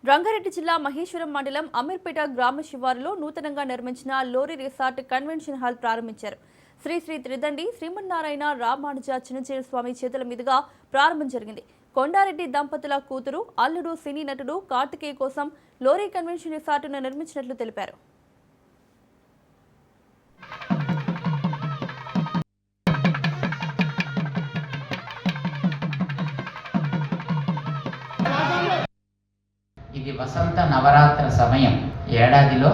రంగారెడ్డి జిల్లా మహేశ్వరం మండలం అమీర్పేట గ్రామ శివారులో నూతనంగా నిర్మించిన లోరీ రిసార్ట్ కన్వెన్షన్ హాల్ ప్రారంభించారు. శ్రీ శ్రీ త్రిదండి శ్రీమన్నారాయణ రామానుజ చిన్నచేరు స్వామి చేతుల మీదుగా ప్రారంభం జరిగింది. కొండారెడ్డి దంపతుల కూతురు అల్లుడు సినీ నటుడు కార్తికేయ కోసం లోరీ కన్వెన్షన్ రిసార్టును నిర్మించినట్లు తెలిపారు. ఇది వసంత నవరాత్ర సమయం. ఏడాదిలో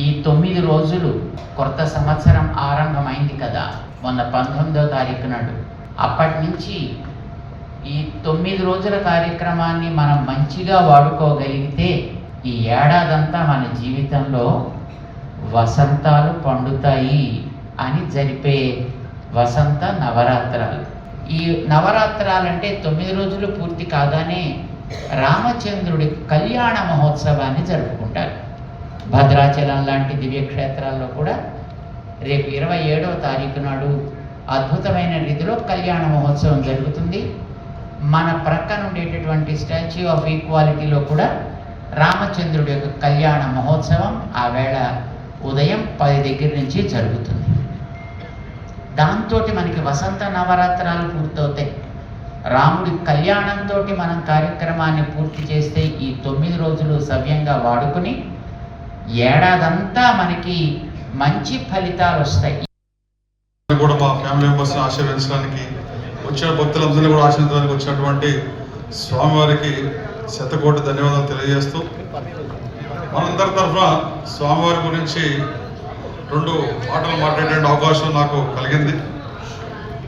ఈ 9 రోజులు కొత్త సంవత్సరం ఆరంభమైంది కదా, మొన్న 19వ తారీఖు నాడు. అప్పటి నుంచి ఈ 9 రోజుల కార్యక్రమాన్ని మనం మంచిగా వాడుకోగలిగితే ఈ ఏడాదంతా మన జీవితంలో వసంతాలు పండుతాయి అని జరిపే వసంత నవరాత్రాలు. ఈ నవరాత్రాలంటే 9 రోజులు పూర్తి కాగానే రామచంద్రుడి కళ్యాణ మహోత్సవాన్ని జరుపుకుంటారు. భద్రాచలం లాంటి దివ్యక్షేత్రాల్లో కూడా రేపు 27వ తారీఖు నాడు అద్భుతమైన రీతిలో కళ్యాణ మహోత్సవం జరుగుతుంది. మన ప్రక్కన ఉండేటటువంటి స్టాచ్యూ ఆఫ్ ఈక్వాలిటీలో కూడా రామచంద్రుడి యొక్క కళ్యాణ మహోత్సవం ఆ వేళ ఉదయం 10 దగ్గర నుంచి జరుగుతుంది. దాంతో మనకి వసంత నవరాత్రాలు పూర్తవుతాయి. రాముడి కళ్యాణంతో మనం కార్యక్రమాన్ని పూర్తి చేస్తే ఈ 9 రోజులు సవ్యంగా వాడుకుని ఏడాదంతా మనకి మంచి ఫలితాలు వస్తాయి. కూడా మా ఫ్యామిలీ మెంబర్స్ ఆశీర్వదించడానికి వచ్చిన భక్తులందరినీ కూడా ఆశీర్వదించడానికి వచ్చినటువంటి స్వామివారికి శతకోటి ధన్యవాదాలు తెలియజేస్తూ, మనందరి తరఫున స్వామివారి గురించి 2 మాటలు మాట్లాడే అవకాశం నాకు కలిగింది.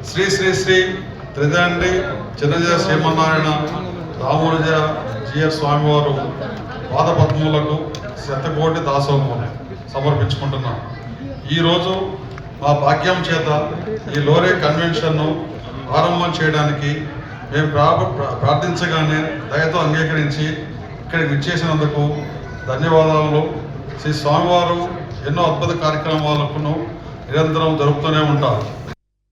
శ్రీ శ్రీ శ్రీ త్రిదండి చిన్నచేరు శ్రీమన్నారాయణ రామానుజ జీఆర్ స్వామివారు పాదపద్మములకు శతకోటి దాసోహములు సమర్పించుకుంటున్నాం. ఈరోజు మా భాగ్యం చేత ఈ లోరీ కన్వెన్షన్ను ప్రారంభం చేయడానికి మేము ప్రార్థించగానే దయతో అంగీకరించి ఇక్కడికి విచ్చేసినందుకు ధన్యవాదాలు. శ్రీ స్వామివారు ఎన్నో అద్భుత కార్యక్రమాలకు నిరంతరం జరుపుతూనే ఉంటారు.